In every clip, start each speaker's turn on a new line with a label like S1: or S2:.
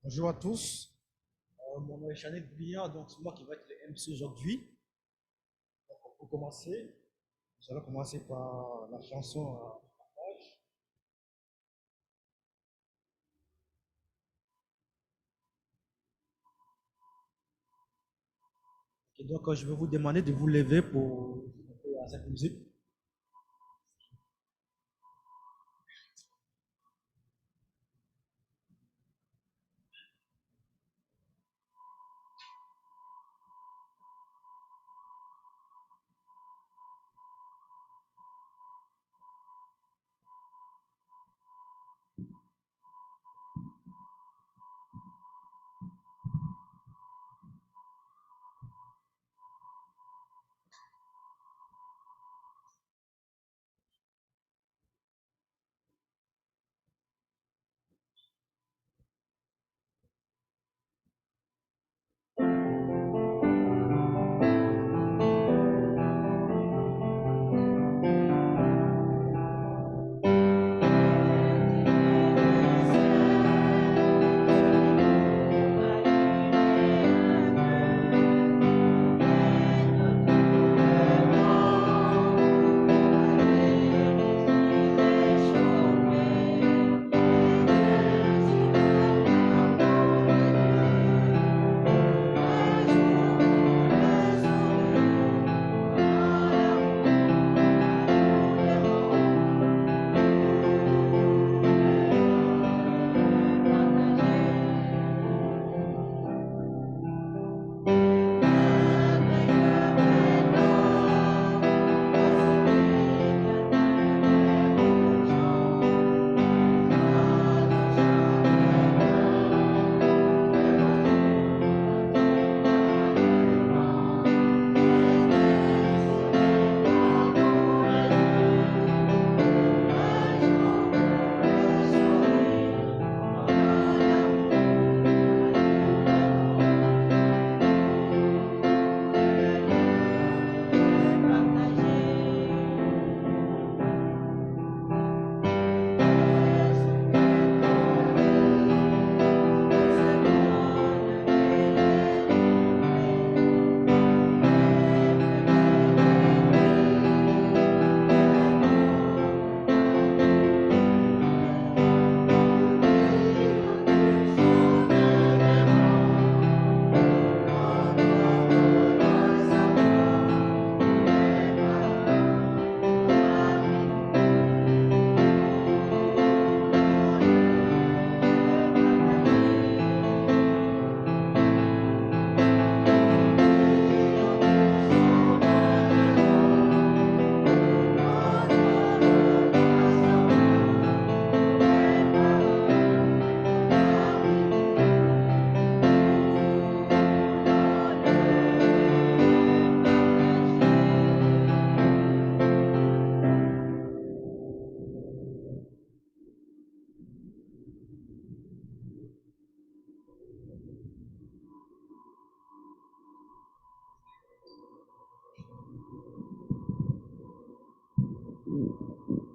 S1: Bonjour à tous. Mon nom est Chanel Bouillard, donc c'est moi qui vais être le MC aujourd'hui. Donc, pour commencer, nous allons commencer par la chanson Partage. Et donc, je vais vous demander de vous lever pour chanter à cette musique.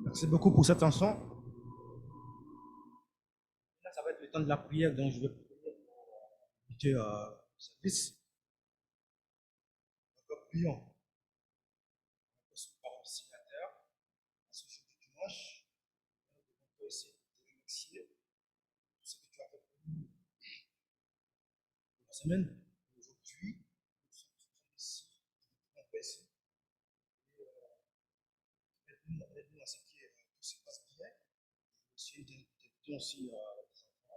S1: Merci beaucoup pour cette chanson. Là, ça va être le temps de la prière, donc je vais inviter le service. Donc, prions. Notre parole signataire, à ce jour du dimanche, nous devons essayer de te remercier pour ce que tu as fait pour nous pour la semaine. Aujourd'hui, nous sommes ici, nous devons ici. Aide-nous à ce que tout se passe bien. Aussi, d'inviter aussi les enfants à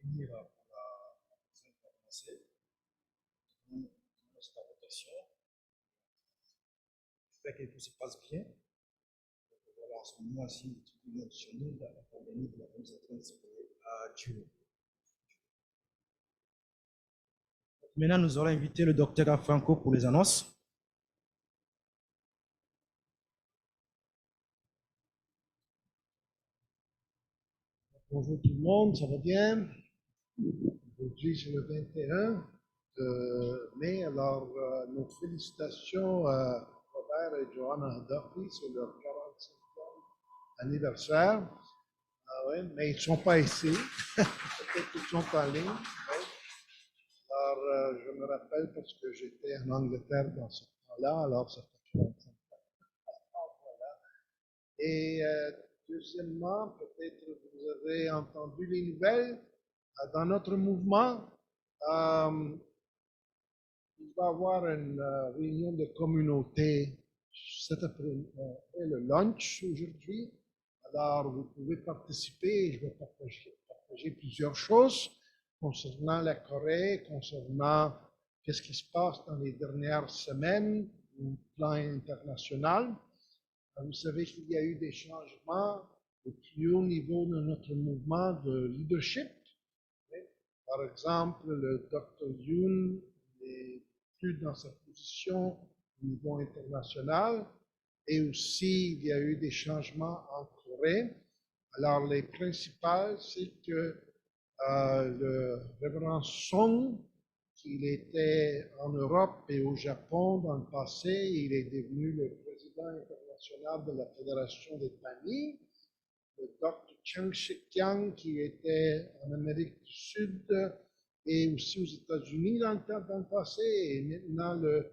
S1: venir pour la prochaine qui va commencer. Nous donnons cette invitation. Fait que tout se passe bien. Voilà, en ce moment-ci, tout est additionnel dans la pandémie de la conséquence à Dieu. Maintenant, nous allons inviter le docteur Franco pour les annonces.
S2: Bonjour tout le monde, ça va bien? Aujourd'hui, c'est le 21 de mai. Alors, nos félicitations à Robert et Joanna Duffy sur leur 45e anniversaire. ouais, mais ils ne sont pas ici. Peut-être qu'ils sont en ligne. Ouais. Alors, je me rappelle parce que j'étais en Angleterre dans ce temps-là, alors ça fait 45 ans. Voilà. Et deuxièmement, peut-être vous avez entendu les nouvelles dans notre mouvement. euh, il va y avoir une réunion de communauté cet après-midi, le lunch aujourd'hui. Alors, vous pouvez participer. Je vais partager plusieurs choses concernant la Corée, concernant qu'est-ce qui se passe dans les dernières semaines au plan international. Vous savez qu'il y a eu des changements au plus haut niveau de notre mouvement de leadership. Par exemple, le Dr. Yoon n'est plus dans sa position au niveau international. Et aussi, il y a eu des changements en Corée. Alors, les principales, c'est que le révérend Song, qu'il était en Europe et au Japon dans le passé, il est devenu le président international de la Fédération des familles. Le Dr. Chang Shik-kyang, qui était en Amérique du Sud et aussi aux États-Unis dans le passé, et maintenant le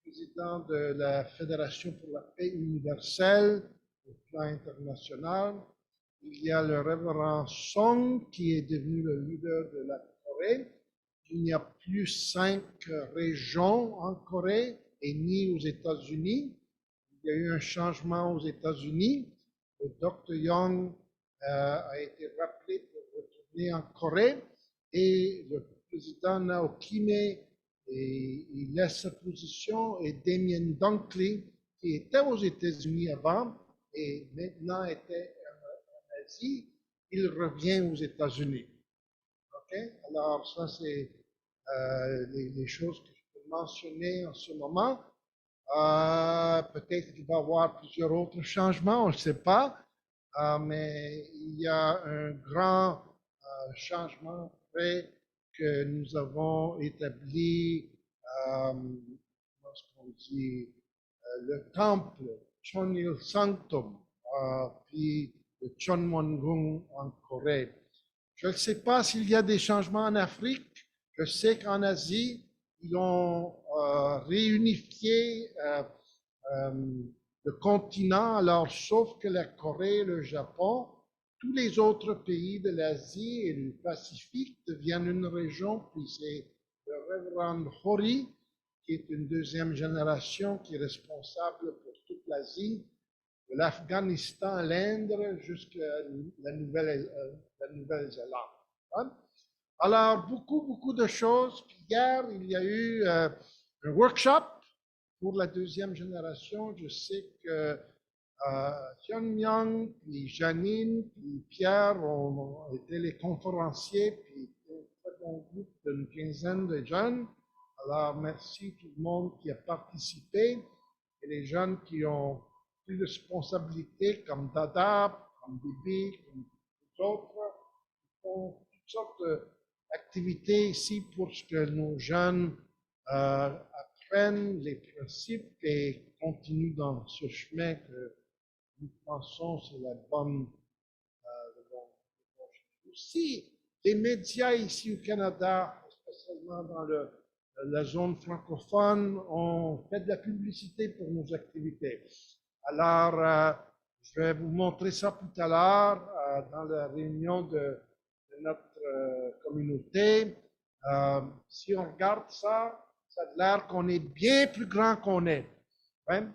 S2: président de la Fédération pour la paix universelle au plan international. Il y a le révérend Song, qui est devenu le leader de la Corée. Il n'y a plus 5 régions en Corée et ni aux États-Unis. Il y a eu un changement aux États-Unis. Le Dr. Young a été rappelé pour retourner en Corée et le président Naokime il laisse sa position et Damien Dunkley, qui était aux États-Unis avant et maintenant était en Asie, il revient aux États-Unis. Okay? Alors, ça, c'est les choses que je peux mentionner en ce moment. Peut-être qu'il va y avoir plusieurs autres changements, on ne le sait pas, mais il y a un grand changement près que nous avons établi, comment est-ce qu'on dit, le temple Chonil Sanctum, puis le Chonwon-gung en Corée. Je ne sais pas s'il y a des changements en Afrique. Je sais qu'en Asie, ils ont réunifié le continent, alors sauf que la Corée, le Japon, tous les autres pays de l'Asie et du Pacifique deviennent une région, puis c'est le révérend Hori, qui est une deuxième génération qui est responsable pour toute l'Asie, de l'Afghanistan à l'Inde jusqu'à la Nouvelle-Zélande. Hein? Alors, beaucoup de choses. Puis hier, il y a eu un workshop pour la deuxième génération. Je sais que Hyun-Myung, puis Janine, puis Pierre ont été les conférenciers, puis un très bon groupe d'une quinzaine de jeunes. Alors, merci tout le monde qui a participé et les jeunes qui ont pris de responsabilités comme Dada, comme Bibi, comme d'autres, qui font toutes sortes d'activités ici pour que nos jeunes apprennent les principes et continuent dans ce chemin que nous pensons c'est la bonne. Aussi, les médias ici au Canada, spécialement dans la zone francophone, ont fait de la publicité pour nos activités. Alors, je vais vous montrer ça tout à l'heure dans la réunion de notre communauté. Si on regarde ça, ça a l'air qu'on est bien plus grand qu'on est. Hein?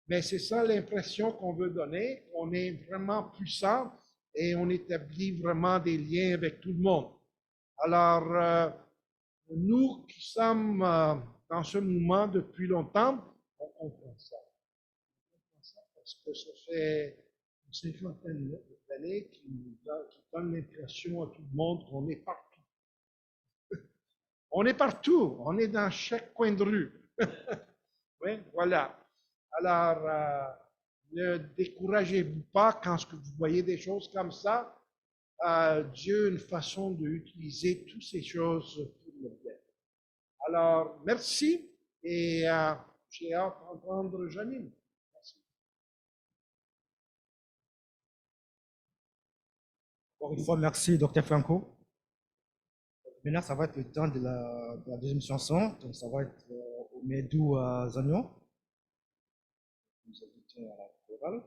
S2: Mais c'est ça l'impression qu'on veut donner. On est vraiment puissant et on établit vraiment des liens avec tout le monde. Alors, nous qui sommes dans ce mouvement depuis longtemps, on comprend ça. Parce que ça fait une cinquantaine d'années qui donne l'impression à tout le monde qu'on est partout. On est partout, on est dans chaque coin de rue. Oui, voilà. Alors, ne découragez-vous pas quand vous voyez des choses comme ça. Dieu a une façon d'utiliser toutes ces choses pour le bien. Alors, merci et j'ai hâte d'entendre Janine.
S1: Encore une fois, merci, Dr. Franco. Maintenant, ça va être le temps de la deuxième chanson. Donc, ça va être Omedou Zagnon. Nous invitons à la chorale.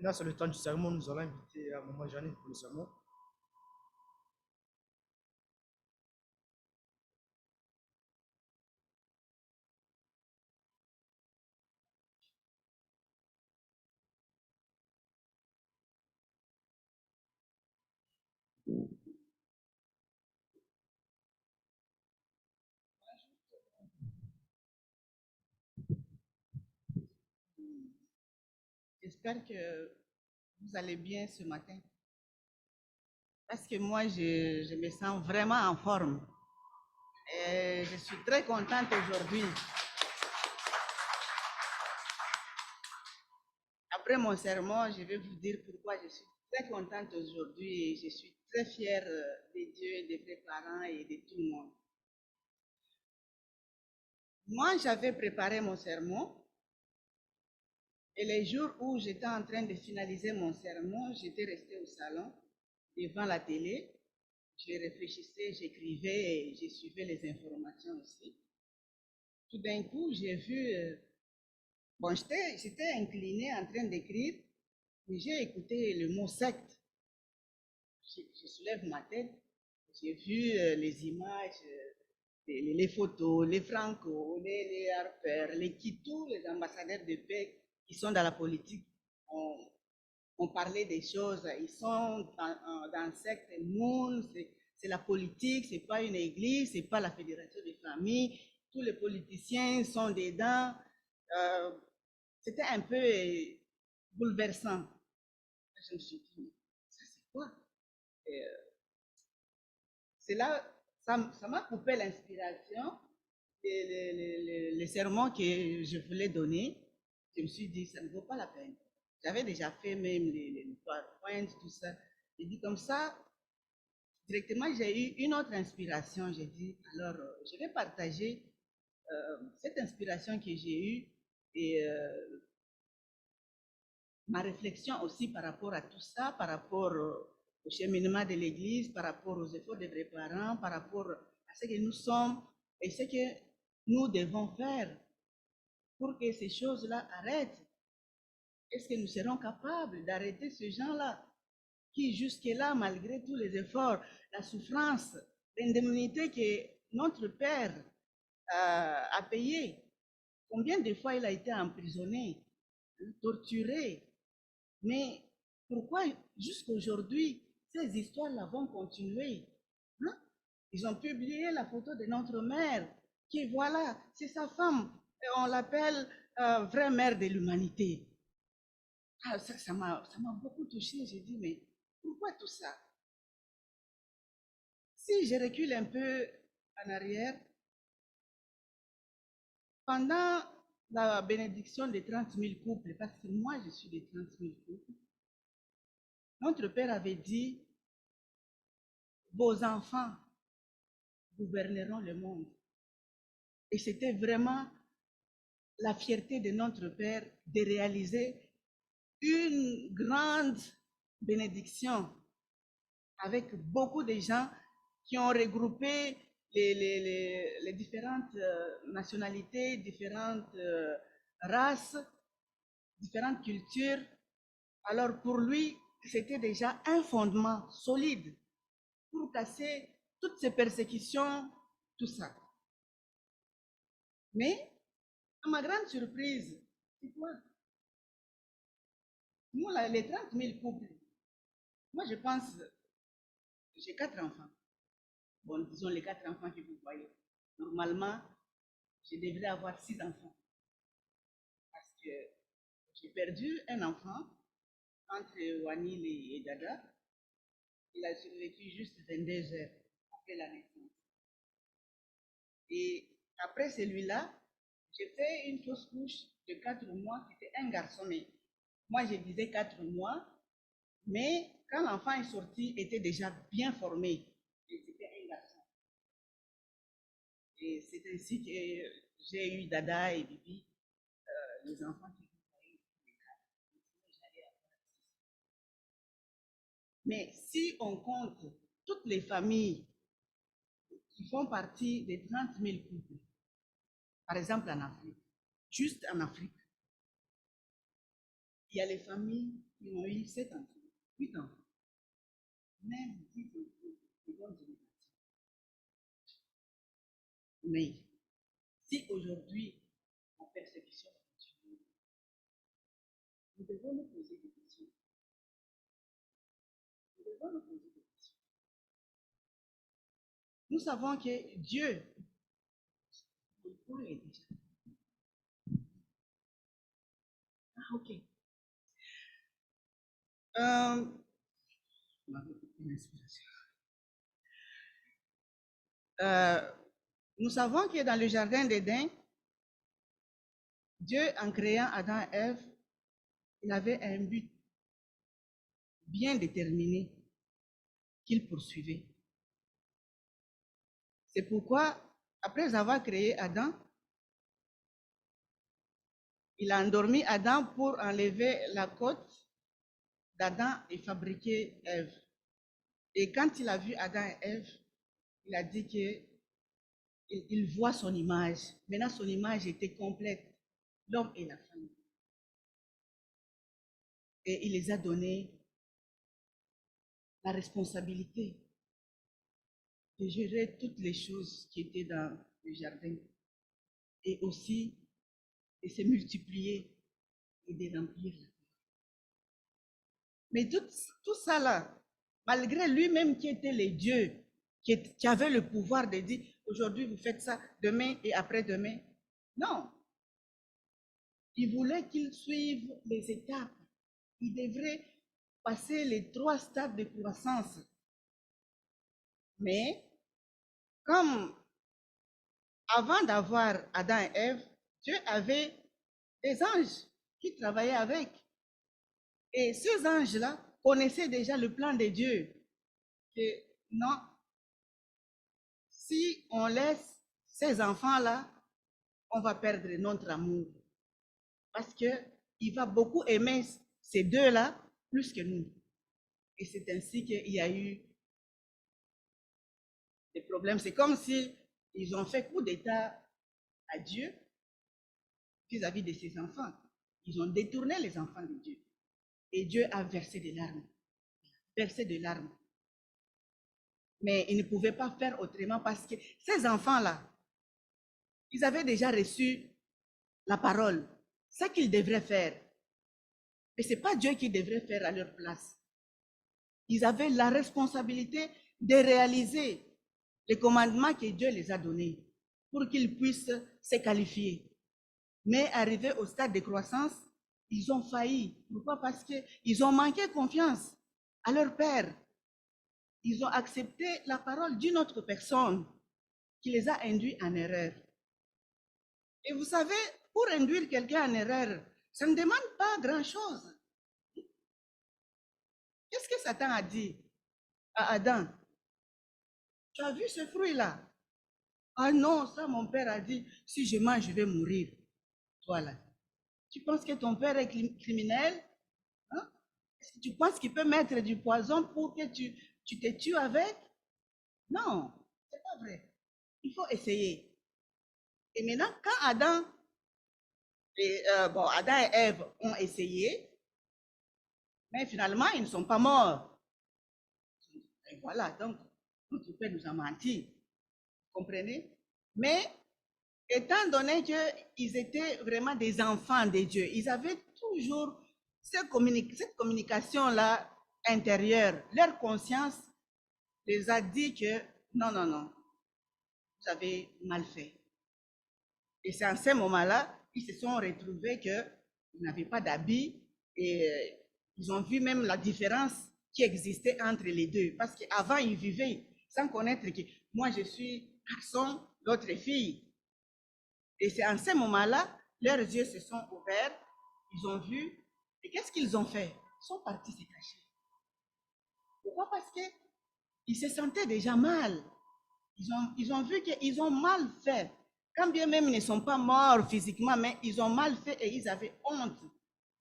S1: Maintenant, c'est le temps du sermon. Nous allons inviter Maman Janine pour le sermon.
S3: J'espère que vous allez bien ce matin. Parce que moi, je me sens vraiment en forme. Et je suis très contente aujourd'hui. Après mon sermon, je vais vous dire pourquoi je suis très contente aujourd'hui et je suis très fière de Dieu, de mes parents et de tout le monde. Moi, j'avais préparé mon sermon et les jours où j'étais en train de finaliser mon sermon, j'étais restée au salon devant la télé. je réfléchissais, j'écrivais et je suivais les informations aussi. Tout d'un coup, j'ai vu, bon, j'étais inclinée en train d'écrire, mais j'ai écouté le mot secte. Je soulève ma tête, j'ai vu les images, les photos, les Franco, les Harper, tous les ambassadeurs de paix qui sont dans la politique ont parlé des choses. Ils sont dans le secte Moon, c'est la politique, c'est pas une église, c'est pas la fédération des familles. Tous les politiciens sont dedans. Euh, C'était un peu bouleversant. Je me suis dit, ça c'est quoi? C'est là, ça m'a coupé l'inspiration, les sermons que je voulais donner. Je me suis dit, ça ne vaut pas la peine. J'avais déjà fait même les PowerPoint, tout ça. J'ai dit comme ça, directement, j'ai eu une autre inspiration. J'ai dit, alors, je vais partager cette inspiration que j'ai eue et ma réflexion aussi par rapport à tout ça, par rapport au cheminement de l'Église, par rapport aux efforts des vrais parents, par rapport à ce que nous sommes et ce que nous devons faire pour que ces choses-là arrêtent. Est-ce que nous serons capables d'arrêter ces gens-là qui, jusque-là, malgré tous les efforts, la souffrance, l'indemnité que notre Père a payée, combien de fois il a été emprisonné, torturé, mais pourquoi jusqu'à aujourd'hui, ces histoires-là vont continuer? Hein? Ils ont publié la photo de notre mère, qui voilà, c'est sa femme, et on l'appelle vraie mère de l'humanité. Ah, ça m'a beaucoup touché. J'ai dit, mais pourquoi tout ça? Si je recule un peu en arrière, pendant la bénédiction des 30 000 couples, parce que moi je suis des 30 000 couples, notre Père avait dit, vos enfants gouverneront le monde. Et c'était vraiment la fierté de notre Père de réaliser une grande bénédiction avec beaucoup de gens qui ont regroupé les différentes nationalités, différentes races, différentes cultures. Alors pour lui, c'était déjà un fondement solide pour casser toutes ces persécutions, tout ça. Mais, à ma grande surprise, c'est quoi? Nous, là, les 30 000 couples, moi je pense, j'ai 4 enfants. Bon, disons les 4 enfants que vous voyez. Normalement, je devrais avoir 6 enfants. Parce que j'ai perdu un enfant entre Wanil et Dada. Il a survécu juste 22 heures après la naissance. Et après celui-là, j'ai fait une fausse couche de 4 mois. C'était un garçon, mais moi je disais 4 mois. Mais quand l'enfant est sorti, il était déjà bien formé. Et c'était un garçon. Et c'est ainsi que j'ai eu Dada et Bibi, les enfants qui vous voyez, les 4. Mais si on compte toutes les familles qui font partie des 30 000 couples, par exemple en Afrique, juste en Afrique, il y a les familles qui ont eu 7 enfants, 8 enfants, même 10 enfants, qui vont devenir. Mais si aujourd'hui la persécution continue, nous devons nous poser des questions. Nous devons nous poser des questions. Nous savons que Dieu, pourquoi est déjà? Ah, ok. Nous savons que dans le jardin d'Éden, Dieu, en créant Adam et Ève, il avait un but bien déterminé qu'il poursuivait. C'est pourquoi, après avoir créé Adam, il a endormi Adam pour enlever la côte d'Adam et fabriquer Ève. Et quand il a vu Adam et Ève, il a dit qu'il voit son image. Maintenant, son image était complète, l'homme et la femme. Et il les a donné la responsabilité de gérer toutes les choses qui étaient dans le jardin et aussi de se multiplier et de remplir la terre. Mais tout ça là, malgré lui-même qui était le Dieu, qui avait le pouvoir de dire aujourd'hui vous faites ça, demain et après-demain, non. Il voulait qu'il suive les étapes. Il devrait passer les 3 stades de croissance. Mais comme avant d'avoir Adam et Ève, Dieu avait des anges qui travaillaient avec. Et ces anges-là connaissaient déjà le plan de Dieu. Que non, si on laisse ces enfants-là, on va perdre notre amour. Parce qu'il va beaucoup aimer ces deux-là plus que nous. Et c'est ainsi qu'il y a eu des problèmes. C'est comme si ils ont fait coup d'État à Dieu vis-à-vis de ses enfants. Ils ont détourné les enfants de Dieu. Et Dieu a versé des larmes. Versé des larmes. Mais il ne pouvait pas faire autrement parce que ces enfants-là, ils avaient déjà reçu la parole, ce qu'ils devraient faire. Mais ce n'est pas Dieu qui devrait faire à leur place. Ils avaient la responsabilité de réaliser les commandements que Dieu les a donnés pour qu'ils puissent se qualifier. Mais arrivés au stade de croissance, ils ont failli. Pourquoi? Parce qu'ils ont manqué confiance à leur père. Ils ont accepté la parole d'une autre personne qui les a induits en erreur. Et vous savez, pour induire quelqu'un en erreur, ça ne demande pas grand-chose. Qu'est-ce que Satan a dit à Adam? Tu as vu ce fruit-là? Ah non, ça mon père a dit, si je mange, je vais mourir. Toi là, tu penses que ton père est criminel? Hein? Est-ce que tu penses qu'il peut mettre du poison pour que tu te tues avec? Non, c'est pas vrai. Il faut essayer. Et maintenant, quand Adam et Ève ont essayé, mais finalement, ils ne sont pas morts. Et voilà, donc, notre père nous a menti. Vous comprenez? Mais, étant donné qu'ils étaient vraiment des enfants de Dieu, ils avaient toujours cette communication-là intérieure. Leur conscience les a dit que non, non, non, vous avez mal fait. Et c'est en ce moment-là qu'ils se sont retrouvés qu'ils n'avaient pas d'habits et ils ont vu même la différence qui existait entre les deux. Parce qu'avant, ils vivaient sans connaître que moi, je suis garçon, l'autre est fille. Et c'est en ce moment-là, leurs yeux se sont ouverts, ils ont vu. Et qu'est-ce qu'ils ont fait? Ils sont partis se cacher. Pourquoi? Parce qu'ils se sentaient déjà mal. Ils ont vu qu'ils ont mal fait. Quand bien même ils ne sont pas morts physiquement, mais ils ont mal fait et ils avaient honte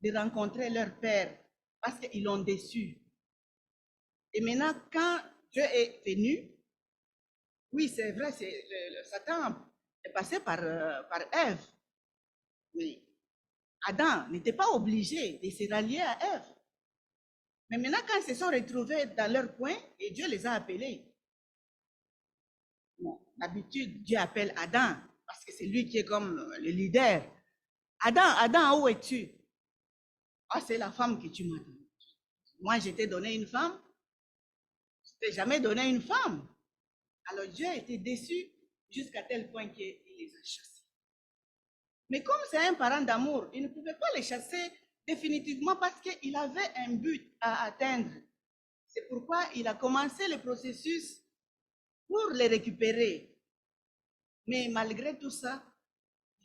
S3: de rencontrer leur père parce qu'ils l'ont déçu. Et maintenant, quand Dieu est venu, oui, c'est vrai, Satan est passé par Ève. Mais Adam n'était pas obligé de se rallier à Ève. Mais maintenant, quand ils se sont retrouvés dans leur coin, et Dieu les a appelés. Bon, d'habitude, Dieu appelle Adam, parce que c'est lui qui est comme le leader. Adam, où es-tu? Ah, c'est la femme que tu m'as donnée. Moi, je t'ai donné une femme. Je ne t'ai jamais donné une femme. Alors Dieu a été déçu jusqu'à tel point qu'il les a chassés. Mais comme c'est un parent d'amour, il ne pouvait pas les chasser définitivement parce qu'il avait un but à atteindre. C'est pourquoi il a commencé le processus pour les récupérer. Mais malgré tout ça,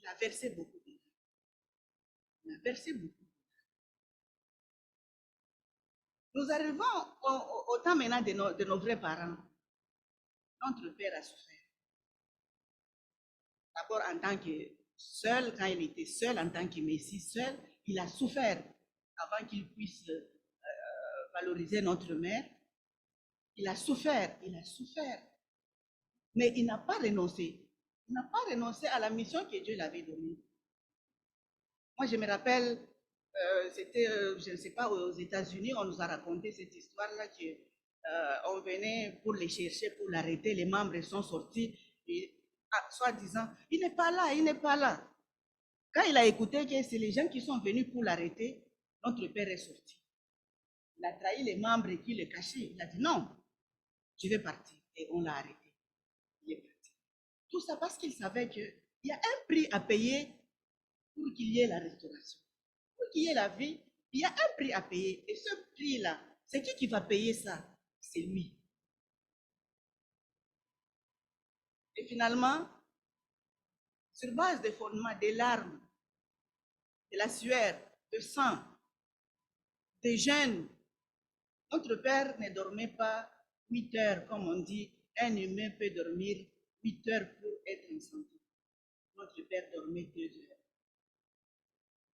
S3: il a versé beaucoup. Il a versé beaucoup. Nous arrivons au temps maintenant de nos vrais parents. Notre père a souffert. D'abord en tant que seul, quand il était seul, en tant que Messie seul, il a souffert avant qu'il puisse valoriser notre mère. Il a souffert, il a souffert. Mais il n'a pas renoncé. Il n'a pas renoncé à la mission que Dieu l'avait donnée. Moi, je me rappelle, c'était, je ne sais pas, aux États-Unis, on nous a raconté cette histoire-là qu'on venait pour les chercher, pour l'arrêter, les membres sont sortis, et, soi-disant, il n'est pas là, il n'est pas là. Quand il a écouté que c'est les gens qui sont venus pour l'arrêter, notre père est sorti. Il a trahi les membres qui le cachaient. Il a dit non, je vais partir. Et on l'a arrêté. Il est parti. Tout ça parce qu'il savait qu'il y a un prix à payer pour qu'il y ait la restauration. Pour qu'il y ait la vie, il y a un prix à payer. Et ce prix-là, c'est qui va payer ça? C'est lui. Et finalement, sur base des fondements, des larmes, de la sueur, de sang, des jeûnes, notre père ne dormait pas 8 heures, comme on dit. Un humain peut dormir 8 heures pour être en santé. Notre père dormait 2 heures.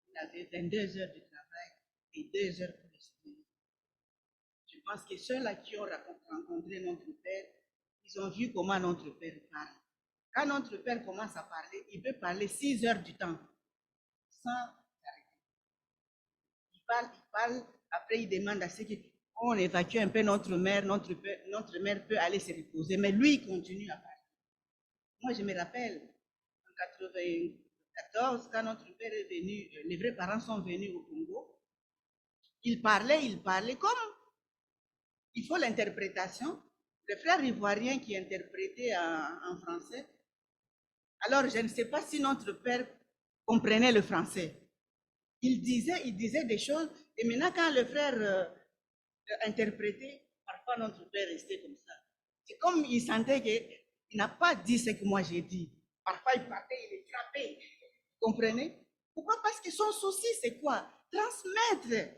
S3: Il avait 22 heures de travail et 2 heures pour le sommeil. Je pense que ceux-là qui ont rencontré notre père, ils ont vu comment notre père parle. Quand notre père commence à parler, il peut parler 6 heures du temps sans arrêter. Il parle, après il demande à ceux qui on évacue un peu notre mère peut aller se reposer, mais lui il continue à parler. Moi je me rappelle, en 1994, quand notre père est venu, les vrais parents sont venus au Congo, il parlait comme il faut l'interprétation. Le frère ivoirien qui interprétait en français. Alors, je ne sais pas si notre père comprenait le français. Il disait des choses, et maintenant, quand le frère interprétait, parfois notre père restait comme ça. C'est comme il sentait qu'il n'a pas dit ce que moi j'ai dit. Parfois, il partait, il est frappé. Vous comprenez? Pourquoi? Parce que son souci, c'est quoi? Transmettre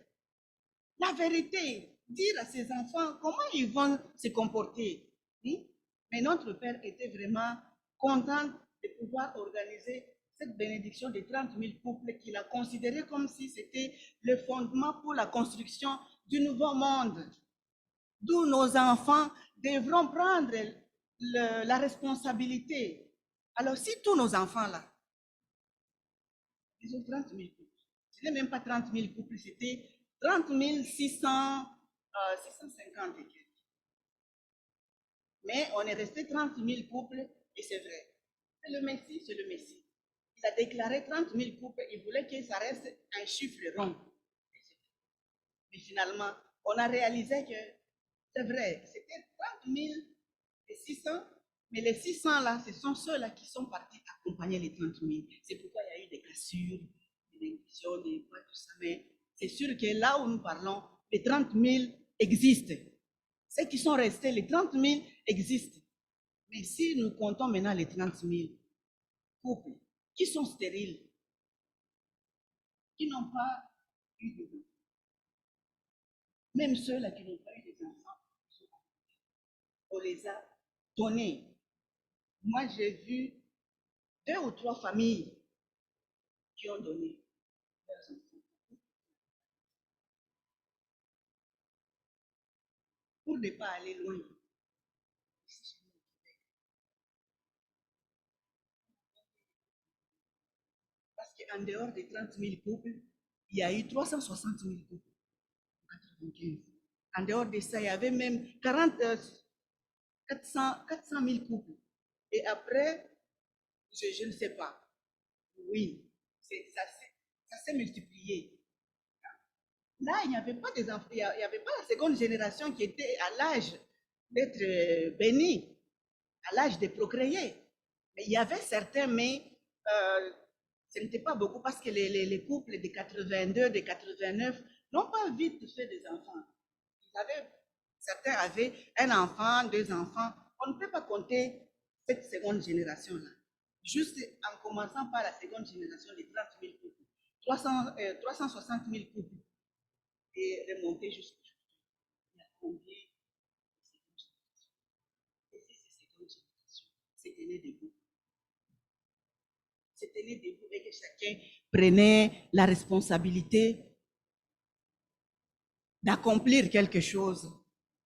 S3: la vérité, dire à ses enfants comment ils vont se comporter. Mais notre père était vraiment content de pouvoir organiser cette bénédiction de 30 000 couples qu'il a considéré comme si c'était le fondement pour la construction du nouveau monde, d'où nos enfants devront prendre la responsabilité. Alors, si tous nos enfants-là, ils ont 30 000 couples, ce n'est même pas 30 000 couples, c'était 30 650 et quelques. Mais on est resté 30 000 couples, et c'est vrai. C'est le Messie, c'est le Messie. Il a déclaré 30 000 couples, il voulait que ça reste un chiffre rond. Mais finalement, on a réalisé que c'est vrai, c'était 30 600, mais les 600 là, ce sont ceux-là qui sont partis accompagner les 30 000. C'est pourquoi il y a eu des cassures, des inquiétudes, des quoi, tout ça. Mais c'est sûr que là où nous parlons, les 30 000 existent. Ceux qui sont restés, les 30 000 existent. Mais si nous comptons maintenant les 30 000 couples qui sont stériles, qui n'ont pas eu de vie, même ceux-là qui n'ont pas eu des enfants, on les a donnés. Moi, j'ai vu 2 ou 3 familles qui ont donné leurs enfants pour ne pas aller loin. Parce qu'en dehors des 30 000 couples, il y a eu 360 000 couples en 1995. En dehors de ça, il y avait même 400 000 couples. Et après, je ne sais pas. Oui, ça s'est multiplié. Là, il n'y avait pas des enfants, il n'y avait pas la seconde génération qui était à l'âge d'être bénie, à l'âge de procréer. Mais il y avait certains, mais ce n'était pas beaucoup parce que les couples de 82, de 89 n'ont pas vite fait des enfants. Certains avaient un enfant, 2 enfants. On ne peut pas compter cette seconde génération-là. Juste en commençant par la seconde génération de 30 000 couples, 360 000 couples, et remonter jusqu'à il y a combien de secondes générations? Et si ces secondes générations se tenaient debout, et que chacun prenait la responsabilité d'accomplir quelque chose.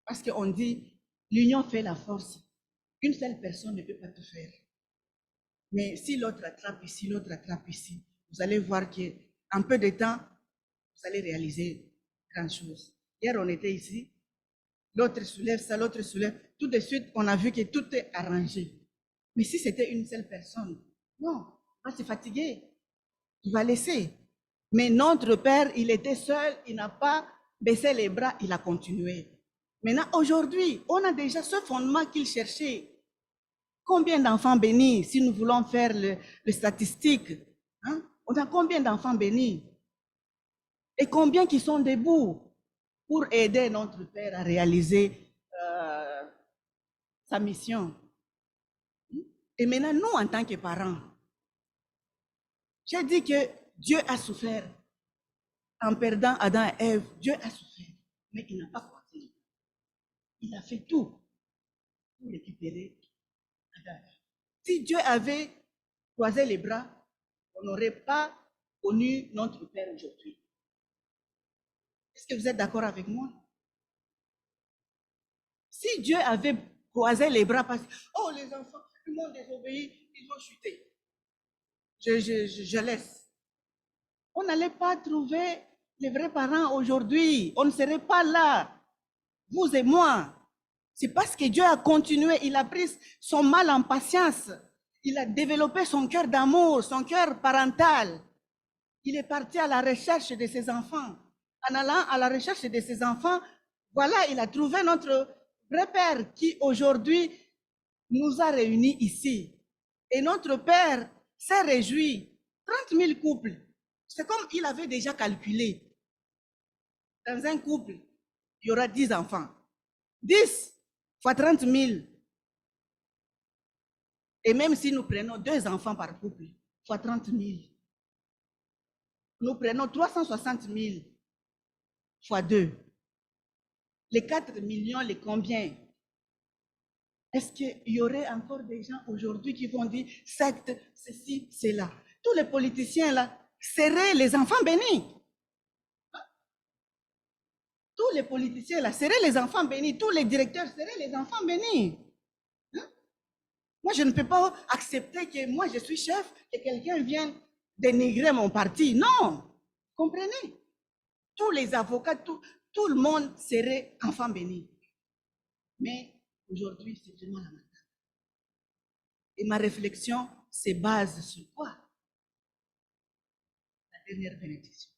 S3: Parce qu'on dit, L'union fait la force. Une seule personne ne peut pas tout faire. Mais si l'autre attrape ici, l'autre attrape ici, vous allez voir qu'en peu de temps, vous allez réaliser grand chose. Hier, on était ici, l'autre soulève ça, l'autre soulève. Tout de suite, on a vu que tout est arrangé. Mais si c'était une seule personne, non, il va se fatiguer, il va laisser. Mais notre Père, il était seul, il n'a pas baissé les bras, il a continué. Maintenant, aujourd'hui, on a déjà ce fondement qu'il cherchait. Combien d'enfants bénis, si nous voulons faire les statistiques, hein? On a combien d'enfants bénis? Et combien qui sont debout pour aider notre Père à réaliser sa mission? Et maintenant, nous, en tant que parents, j'ai dit que Dieu a souffert en perdant Adam et Ève. Dieu a souffert, mais il n'a pas croisé. Il a fait tout pour récupérer Adam. Si Dieu avait croisé les bras, on n'aurait pas connu notre Père aujourd'hui. Est-ce que vous êtes d'accord avec moi? Si Dieu avait croisé les bras, parce que, oh, les enfants, ils m'ont désobéi, ils ont chuté. Je laisse. On n'allait pas trouver les vrais parents aujourd'hui. On ne serait pas là, vous et moi. C'est parce que Dieu a continué, il a pris son mal en patience. Il a développé son cœur d'amour, son cœur parental. Il est parti à la recherche de ses enfants. En allant à la recherche de ses enfants, voilà, il a trouvé notre vrai Père qui aujourd'hui nous a réunis ici. Et notre Père s'est réjoui. 30 000 couples. C'est comme il avait déjà calculé. Dans un couple, il y aura 10 enfants. 10 fois 30 000. Et même si nous prenons 2 enfants par couple, fois 30 000, nous prenons 360 000 fois 2. Les 4 millions, les combien? Est-ce qu'il y aurait encore des gens aujourd'hui qui vont dire secte, ceci, cela? Tous les politiciens là seraient les enfants bénis. Tous les politiciens là seraient les enfants bénis. Tous les directeurs seraient les enfants bénis. Hein? Moi, je ne peux pas accepter que moi, je suis chef et quelqu'un vienne dénigrer mon parti. Non. Comprenez? Tous les avocats, tout le monde serait enfant béni. Mais aujourd'hui, c'est vraiment la maladie. Et ma réflexion se base sur quoi? La dernière bénédiction.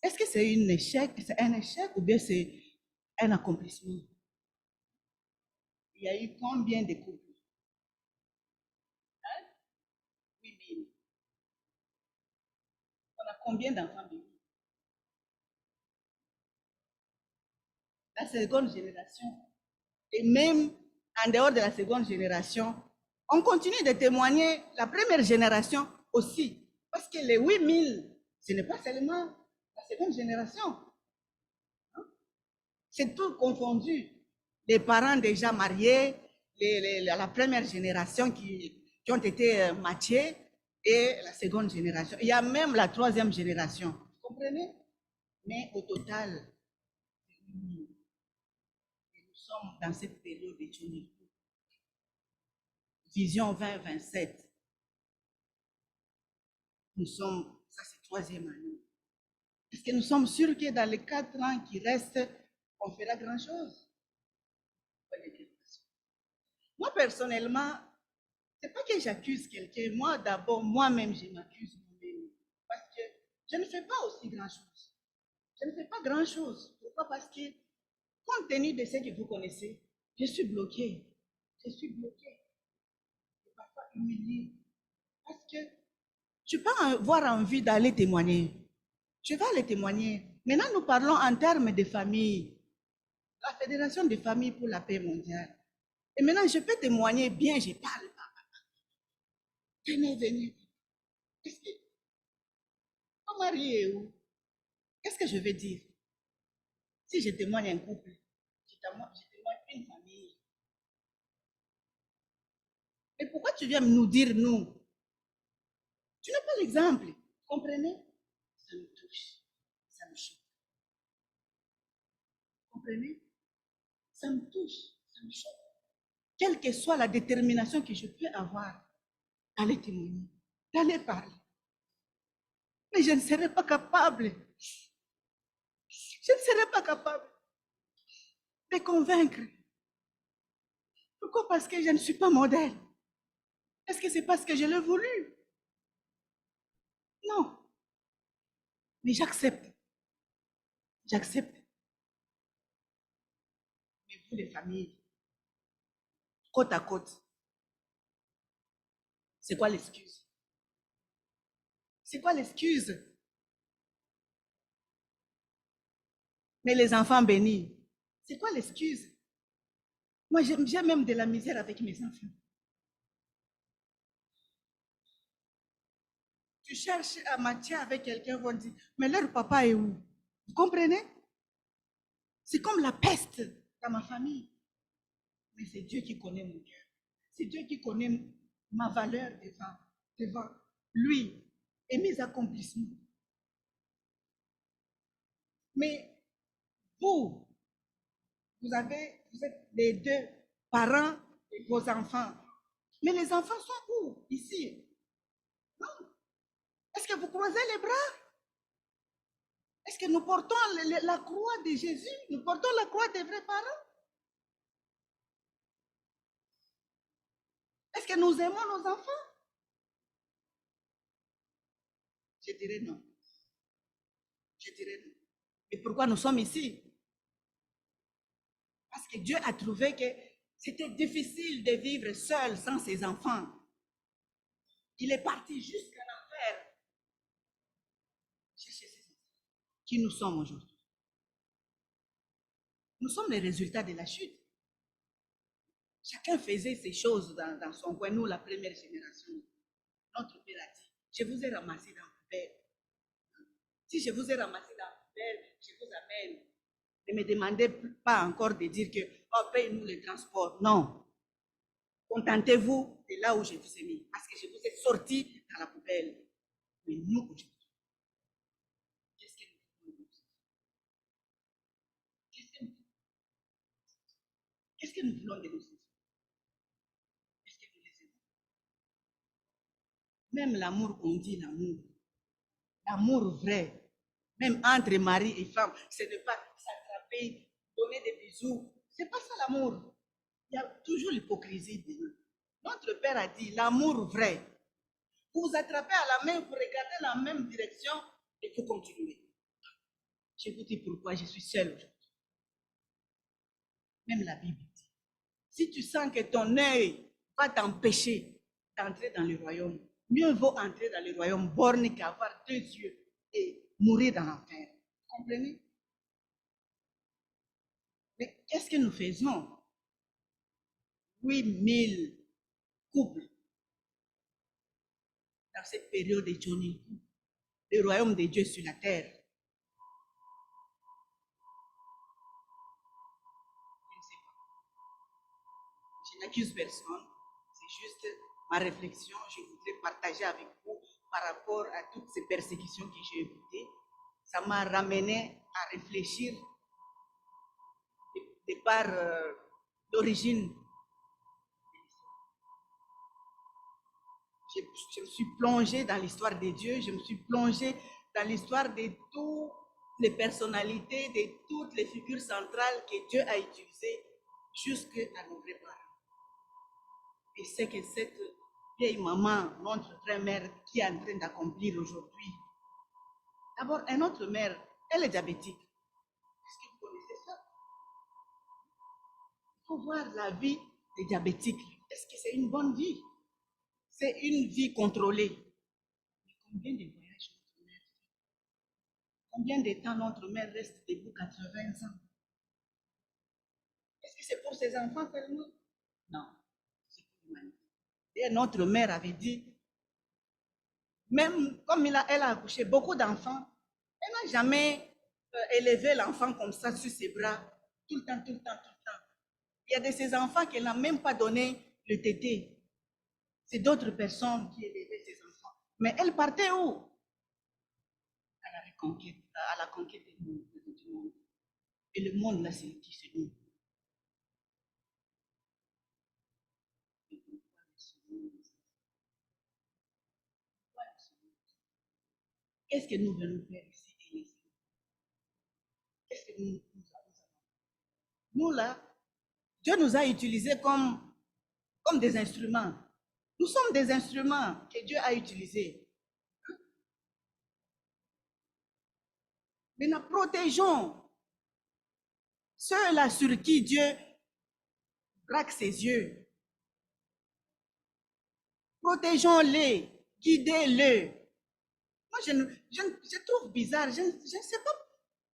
S3: Est-ce que c'est un échec ou bien c'est un accomplissement? Il y a eu combien de couples? 8 000. On a combien d'enfants bénis? La seconde génération. Et même en dehors de la seconde génération, on continue de témoigner la première génération aussi. Parce que les 8 000, ce n'est pas seulement la seconde génération. C'est tout confondu. Les parents déjà mariés, la première génération qui ont été matchés et la seconde génération. Il y a même la troisième génération. Vous comprenez? Mais au total, nous sommes dans cette période de Tchonilou. Vision 2027. Nous sommes, ça c'est troisième année. Est-ce que nous sommes sûrs que dans les 4 ans qui restent, on fera grand-chose? Moi, personnellement, ce n'est pas que j'accuse quelqu'un. Moi, d'abord, moi-même, je m'accuse moi-même. Parce que je ne fais pas aussi grand-chose. Je ne fais pas grand-chose. Pourquoi? Parce que, compte tenu de ce que vous connaissez, je suis bloqué. Je suis bloqué. Je ne peux pas humilier. Parce que tu peux avoir envie d'aller témoigner. Je vais aller témoigner. Maintenant, nous parlons en termes de famille. La Fédération des familles pour la paix mondiale. Et maintenant, je peux témoigner bien, je parle. Venez, venez. Qu'est-ce que... Mon mari est où? Qu'est-ce que je vais dire? Si je témoigne un couple, je témoigne une famille. Mais pourquoi tu viens nous dire nous? Tu n'as pas l'exemple. Comprenez? Ça me touche. Ça me choque. Comprenez? ça me touche, ça me choque. Quelle que soit la détermination que je peux avoir d'aller témoigner, d'aller parler. Mais je ne serai pas capable. Je ne serai pas capable de convaincre. Pourquoi? Parce que je ne suis pas modèle. Est-ce que c'est parce que je l'ai voulu? Non. Mais j'accepte. J'accepte. Mais vous, les familles, côte à côte, c'est quoi l'excuse? C'est quoi l'excuse? Mais les enfants bénis, c'est quoi l'excuse? Moi, j'ai même de la misère avec mes enfants. Tu cherches à matcher avec quelqu'un, vont dire, mais leur papa est où? Vous comprenez? C'est comme la peste dans ma famille. Mais c'est Dieu qui connaît mon cœur. C'est Dieu qui connaît ma valeur devant lui et mes accomplissements. Mais vous, vous êtes les deux parents de vos enfants. Mais les enfants sont où? Ici. Non. Est-ce que vous croisez les bras? Est-ce que nous portons la croix de Jésus? Nous portons la croix des vrais parents? Est-ce que nous aimons nos enfants? Je dirais non. Je dirais non. Et pourquoi nous sommes ici? Parce que Dieu a trouvé que c'était difficile de vivre seul sans ses enfants. Il est parti jusqu'à l'enfer chercher ses enfants. Qui nous sommes aujourd'hui? Nous sommes les résultats de la chute. Chacun faisait ses choses dans son coin. Nous, la première génération, notre père a dit, je vous ai ramassé dans la poubelle. Si je vous ai ramassé dans la poubelle, je vous amène. Ne me demandez pas encore de dire que, oh, paye-nous le transport. Non. Contentez-vous de là où je vous ai mis. Parce que je vous ai sorti dans la poubelle. Mais nous, aujourd'hui, qu'est-ce que nous voulons? Qu'est-ce que nous voulons de nos enfants? Est-ce que nous les aimons? Même l'amour qu'on dit, l'amour vrai, même entre mari et femme, ce n'est pas s'attraper, donner des bisous. Ce n'est pas ça l'amour. Il y a toujours l'hypocrisie dedans. Notre Père a dit l'amour vrai. Vous vous attrapez à la main, vous regardez la même direction et vous continuez. Je vous dis pourquoi je suis seule aujourd'hui. Même la Bible dit, si tu sens que ton œil va t'empêcher d'entrer dans le royaume, mieux vaut entrer dans le royaume borné qu'avoir deux yeux et mourir dans l'enfer. Vous comprenez? Mais qu'est-ce que nous faisons? 8000 couples dans cette période de Johnny, le royaume de Dieu sur la terre. Je ne sais pas. Je n'accuse personne. C'est juste ma réflexion. Je voudrais partager avec vous par rapport à toutes ces persécutions que j'ai écoutées. Ça m'a ramené à réfléchir de par l'origine. Je me suis plongée dans l'histoire de Dieu, je me suis plongée dans l'histoire de toutes les personnalités, de toutes les figures centrales que Dieu a utilisées jusqu'à nos vrais parents. Et c'est que cette vieille maman, notre vraie mère, qui est en train d'accomplir aujourd'hui. D'abord, une autre mère, elle est diabétique. Est-ce que vous connaissez ça? Il faut voir la vie des diabétiques. Est-ce que c'est une bonne vie? C'est une vie contrôlée. Mais combien de voyages notre mère fait? Combien de temps notre mère reste debout 80 ans? Est-ce que c'est pour ses enfants seulement? Non, c'est pour l'humanité. Et notre mère avait dit, même comme elle a accouché beaucoup d'enfants, elle n'a jamais élevé l'enfant comme ça sur ses bras, tout le temps, tout le temps, tout le temps. Il y a de ces enfants qu'elle n'a même pas donné le tété. C'est d'autres personnes qui élevaient ces enfants. Mais elle partait où? À la conquête du monde. Et le monde, là, c'est qui? C'est nous. qu'est-ce que nous venons faire ici? Qu'est-ce que nous avons? Nous, là, Dieu nous a utilisés comme des instruments. Nous sommes des instruments que Dieu a utilisés. Maintenant, protégeons ceux-là sur qui Dieu braque ses yeux. Protégeons-les, guidez-les. Moi, je trouve bizarre, je ne sais pas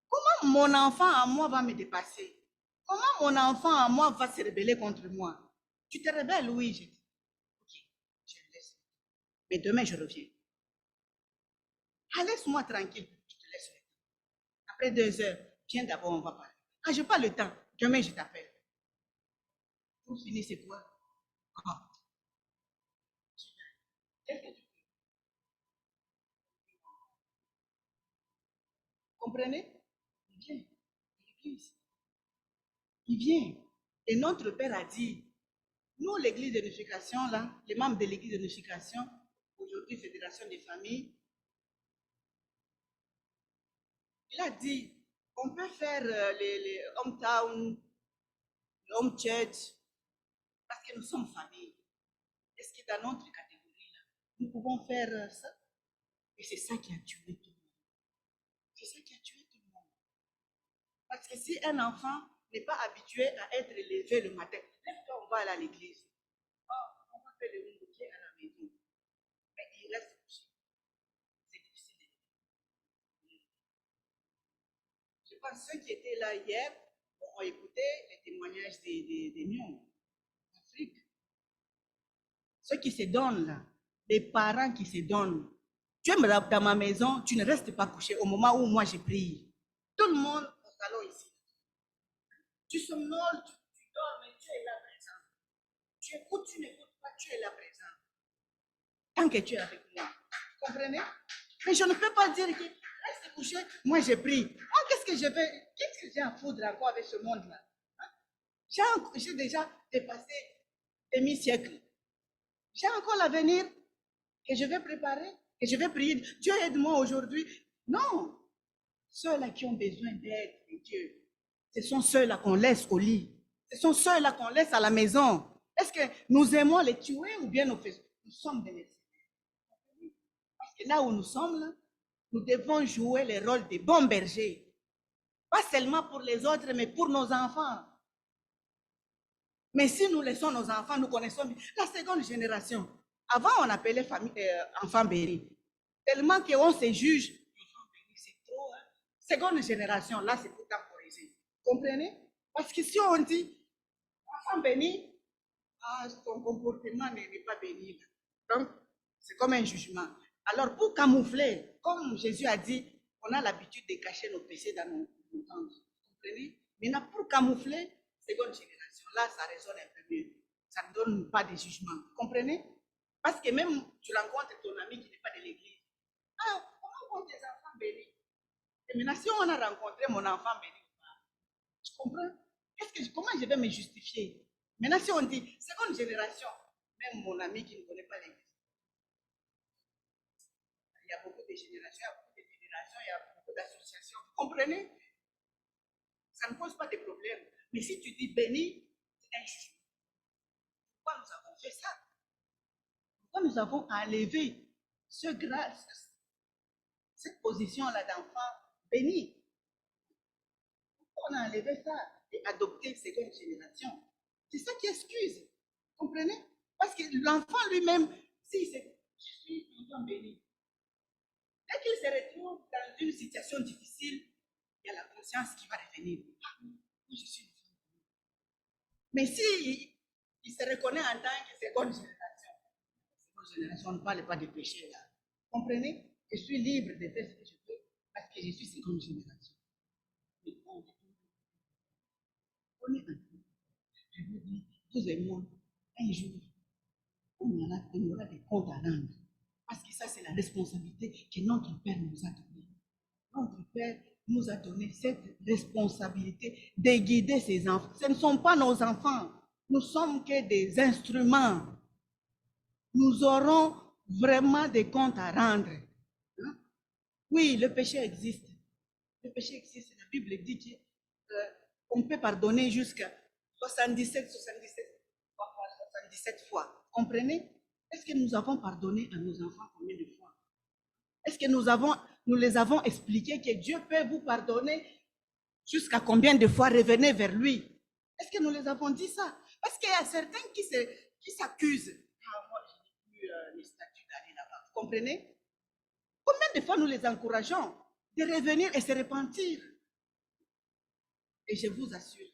S3: comment mon enfant à moi va me dépasser. Comment mon enfant à moi va se rebeller contre moi? Tu te rebelles, oui, je dis. Ok, je le laisse. Mais demain, je reviens. Ah, laisse-moi tranquille, je te laisse. Après 2 heures, viens d'abord, on va parler. Ah, je n'ai pas le temps, demain, je t'appelle. Pour finir, c'est quoi? Ah. Qu'est-ce que tu veux? Comprenez? Il vient, l'église. Il vient. Et notre Père a dit, nous, l'église de l'unification, là, les membres de l'église de l'unification, aujourd'hui, Fédération des familles, il a dit, on peut faire les hometown, le home church, parce que nous sommes famille. Est-ce que dans notre catégorie, là, nous pouvons faire ça? Et c'est ça qui a tué tout le monde. C'est ça qui a tué tout le monde. Parce que si un enfant n'est pas habitué à être levé le matin, lève-toi, on va aller à l'église. Oh, on va faire le pied à la maison. Mais il reste couché. C'est difficile. Je pense que ceux qui étaient là hier ont écouté les témoignages des mions d'Afrique. Ceux qui se donnent là, les parents qui se donnent. Tu es dans ma maison, tu ne restes pas couché au moment où moi j'ai prié. Tout le monde au salon ici. Tu somnoles, tu dors, mais tu es là présent. Tu écoutes, tu n'écoutes pas, tu es là présent. Tant que tu es avec moi. Vous comprenez? Mais je ne peux pas dire que reste couché, moi j'ai pris. Moi, qu'est-ce que j'ai à foutre encore avec ce monde-là? Hein? J'ai déjà dépassé demi-siècle. J'ai encore l'avenir que je vais préparer, que je vais prier. Dieu aide-moi aujourd'hui. Non. Ceux-là qui ont besoin d'aide de Dieu, ce sont ceux-là qu'on laisse au lit. Ce sont ceux-là qu'on laisse à la maison. Est-ce que nous aimons les tuer ou bien nous sommes des mercenaires? Parce que là où nous sommes, là, nous devons jouer le rôle de bons bergers. Pas seulement pour les autres, mais pour nos enfants. Mais si nous laissons nos enfants, nous connaissons la seconde génération. Avant, on appelait enfants bénis. Tellement qu'on se juge, enfants bénis, c'est trop. Hein? Seconde génération, là, c'est pour temporiser. Comprenez? Parce que si on dit enfant béni, ton comportement n'est pas béni. Donc, c'est comme un jugement. Alors, pour camoufler, comme Jésus a dit, on a l'habitude de cacher nos péchés dans nos temps. Vous comprenez? Maintenant, pour camoufler, seconde génération, là, ça résonne un peu mieux. Ça ne donne pas de jugement. Vous comprenez? Parce que même tu rencontres ton ami qui n'est pas de l'église. Ah, on rencontre des enfants bénis. Et maintenant, si on a rencontré mon enfant béni, tu comprends? Comment je vais me justifier? Maintenant, si on dit seconde génération, même mon ami qui ne connaît pas l'église, il y a beaucoup de générations, il y a beaucoup de fédérations, il y a beaucoup d'associations. Vous comprenez? Ça ne pose pas de problème. Mais si tu dis béni, c'est un jugement. Pourquoi nous avons fait ça? Pourquoi nous avons enlevé cette position-là d'enfant béni? Pourquoi on a enlevé ça et adopté seconde génération? C'est ça qui excuse. Vous comprenez? Parce que l'enfant lui-même, si c'est je suis enfant béni, dès qu'il se retrouve dans une situation difficile, il y a la conscience qui va revenir. Ah, je suis enfant béni. Mais si il se reconnaît en tant que seconde génération, on ne parle pas de péché là. Vous comprenez? Je suis libre de faire ce que je veux parce que je suis seconde génération. Mais on est en train. Je vous dis, vous et moi, un jour, on aura des comptes à rendre. Parce que ça, c'est la responsabilité que notre Père nous a donnée. Notre Père nous a donné cette responsabilité de guider ses enfants. Ce ne sont pas nos enfants. Nous sommes que des instruments. Nous aurons vraiment des comptes à rendre. Hein? Oui, le péché existe. Le péché existe. La Bible dit qu'on peut pardonner jusqu'à 77 fois. Comprenez? Est-ce que nous avons pardonné à nos enfants combien de fois? Est-ce que nous les avons expliqué que Dieu peut vous pardonner jusqu'à combien de fois? Revenez vers lui. Est-ce que nous les avons dit ça? Parce qu'il y a certains qui s'accusent. Ah, moi, je n'ai plus les statuts d'aller là-bas. Vous comprenez? Combien de fois nous les encourageons de revenir et se repentir? Et je vous assure,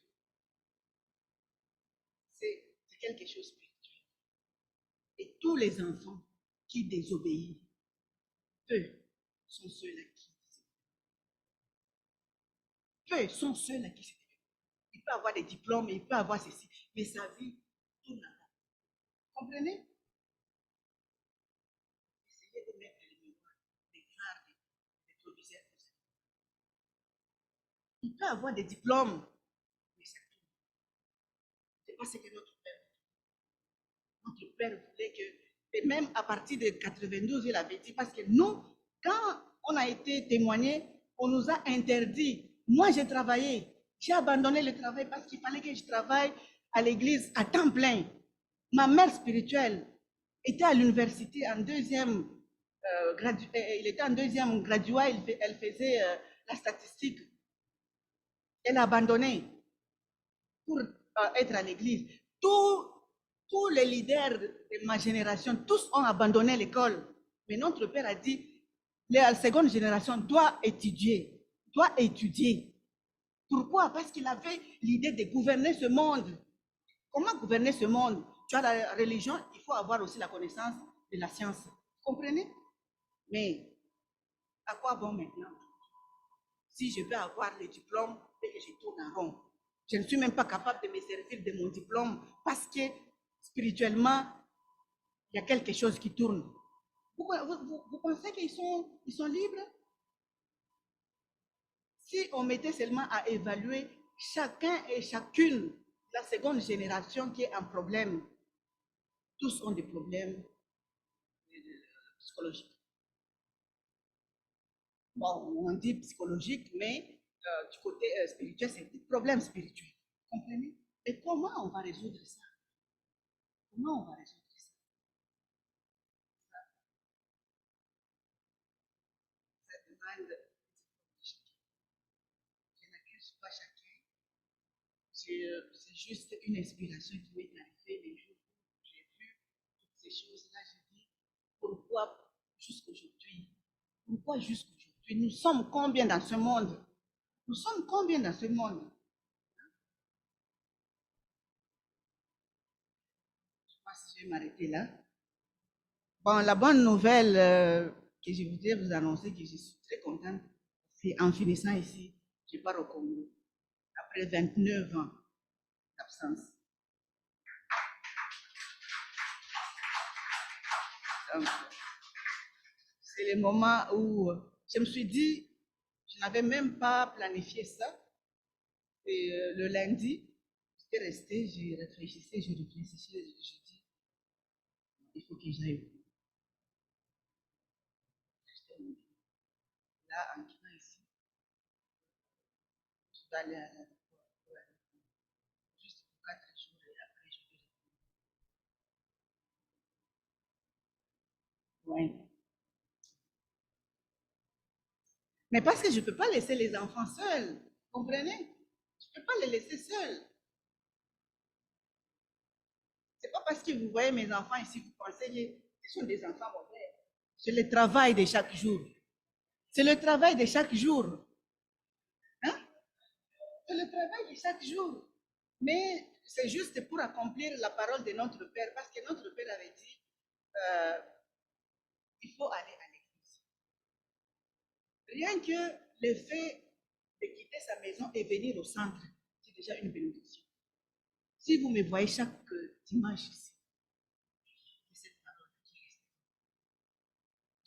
S3: c'est quelque chose de spirituel. Et tous les enfants qui désobéissent, peu sont ceux-là qui se développent. Il peut avoir des diplômes, il peut avoir ceci, mais sa vie tourne à l'heure. Comprenez? Essayez de mettre les miroirs, les phares, les proviseurs. Il peut avoir des diplômes, mais ça tourne. C'est pas ce que notre père voulait que, et même à partir de 92, il avait dit, parce que nous, quand on a été témoigné, on nous a interdit. Moi, j'ai travaillé, j'ai abandonné le travail parce qu'il fallait que je travaille à l'église à temps plein. Ma mère spirituelle était à l'université en deuxième, il était en deuxième graduat, elle faisait la statistique. Elle a abandonné pour être à l'église. Tous les leaders de ma génération, tous ont abandonné l'école. Mais notre père a dit, la seconde génération doit étudier, doit étudier. Pourquoi? Parce qu'il avait l'idée de gouverner ce monde. Comment gouverner ce monde? Tu as la religion, il faut avoir aussi la connaissance de la science. Vous comprenez? Mais à quoi bon maintenant? Si je veux avoir le diplôme et que je tourne en rond. Je ne suis même pas capable de me servir de mon diplôme parce que spirituellement, il y a quelque chose qui tourne. Vous pensez qu'ils sont libres? Si on mettait seulement à évaluer chacun et chacune, la seconde génération qui est un problème, tous ont des problèmes psychologiques. Bon, on dit psychologique, mais du côté spirituel, c'est des problèmes spirituels. Comprenez? Et comment on va résoudre ça? Comment on va résoudre ça? Ça demande de chacun. Je n'accuse pas chacun. C'est juste une inspiration qui m'est arrivée les jours où j'ai vu toutes ces choses-là. J'ai dit, pourquoi jusqu'aujourd'hui? Pourquoi jusqu'aujourd'hui? Nous sommes combien dans ce monde? Nous sommes combien dans ce monde? Je pense que je vais m'arrêter là. Bon, la bonne nouvelle que je voudrais vous annoncer, que je suis très contente, c'est en finissant ici, je pars au Congo. Après 29 ans d'absence. Donc, c'est le moment où je me suis dit, je n'avais même pas planifié ça. Et le lundi, j'étais restée, je réfléchissais, je dis, il faut que j'aille. Là, en quittant ici, je vais aller à l'aéroport, juste pour 4 jours et après je vais retourner. Ouais. Mais parce que je ne peux pas laisser les enfants seuls, comprenez? Je ne peux pas les laisser seuls. Ce n'est pas parce que vous voyez mes enfants ici, vous pensez que ce sont des enfants mauvais. C'est le travail de chaque jour. C'est le travail de chaque jour. Hein? C'est le travail de chaque jour. Mais c'est juste pour accomplir la parole de notre Père, parce que notre Père avait dit, il faut aller à l'église. Rien que le fait de quitter sa maison et venir au centre, c'est déjà une bénédiction. Si vous me voyez chaque dimanche ici, c'est cette parole qui reste.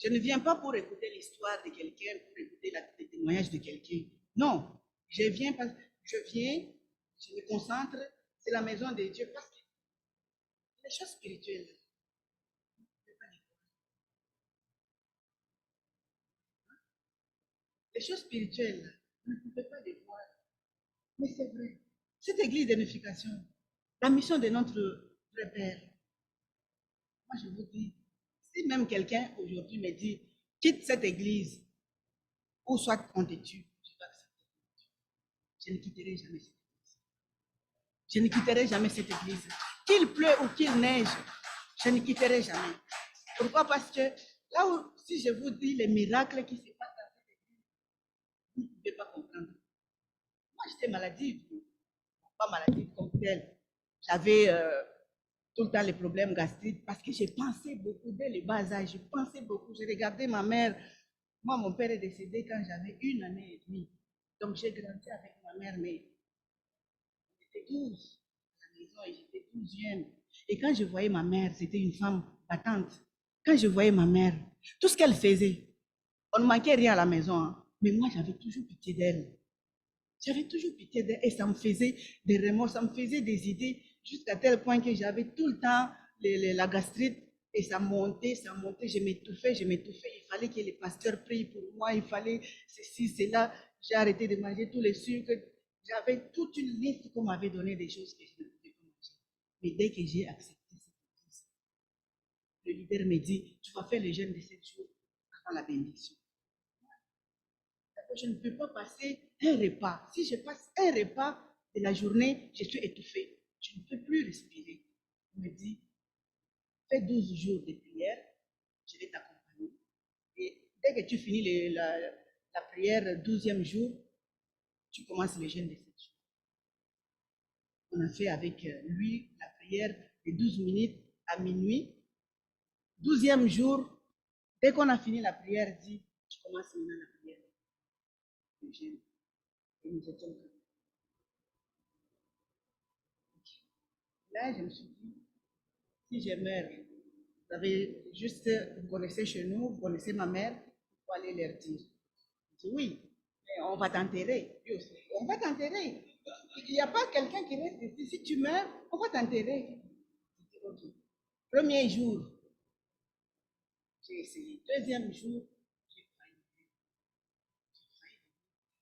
S3: Je ne viens pas pour écouter l'histoire de quelqu'un, pour écouter le témoignage de quelqu'un. Non, je viens, je me concentre, c'est la maison de Dieu, parce que les choses spirituelles, Les choses spirituelles, là, vous ne pouvez pas les voir. Mais c'est vrai. Cette église d'édification, la mission de notre vrai Père, moi je vous dis, si même quelqu'un aujourd'hui me dit, quitte cette église, ou soit on te tue, je vais accepter. Je ne quitterai jamais cette église. Je ne quitterai jamais cette église. Qu'il pleuve ou qu'il neige, je ne quitterai jamais. Pourquoi? Parce que là où, si je vous dis les miracles qui se passent dans cette église, vous ne pouvez pas comprendre. Moi, j'étais maladive, pas maladive comme telle. J'avais tout le temps les problèmes gastriques parce que j'ai pensé beaucoup dès le bas âge. J'ai pensé beaucoup. J'ai regardé ma mère. Moi, mon père est décédé quand j'avais 1 année et demie. Donc, j'ai grandi avec ma mère, mais on était 12 à la maison et j'étais 12e. Et quand je voyais ma mère, c'était une femme battante. Quand je voyais ma mère, tout ce qu'elle faisait, on ne manquait rien à la maison. Hein. Mais moi, j'avais toujours pitié d'elle. J'avais toujours pitié d'elle et ça me faisait des remords, ça me faisait des idées jusqu'à tel point que j'avais tout le temps la gastrite et ça montait, je m'étouffais, je m'étouffais. Il fallait que les pasteurs prient pour moi, il fallait ceci, cela. J'ai arrêté de manger tous les sucres. J'avais toute une liste qu'on m'avait donné des choses que je ne pouvais pas manger. Mais dès que j'ai accepté cette église, le leader me dit, tu vas faire le jeûne de 7 jours avant la bénédiction. Je ne peux pas passer un repas. Si je passe un repas de la journée, je suis étouffée. Je ne peux plus respirer. Il me dit, fais 12 jours de prière, je vais t'accompagner. Et dès que tu finis la prière, 12e jour, tu commences le jeûne de 7 jours. On a fait avec lui la prière de 12 minutes à minuit. 12e jour, dès qu'on a fini la prière, il dit, tu commences maintenant la prière. Le jeûne. Et nous étions là, je me suis dit, si je meurs, vous avez juste, vous connaissez chez nous, vous connaissez ma mère, il faut aller leur dire. Je dis oui, mais on va t'enterrer. On va t'enterrer. Il n'y a pas quelqu'un qui reste ici. Si tu meurs, on va t'enterrer. Je dis ok. Premier jour, j'ai essayé. Deuxième jour, j'ai failli.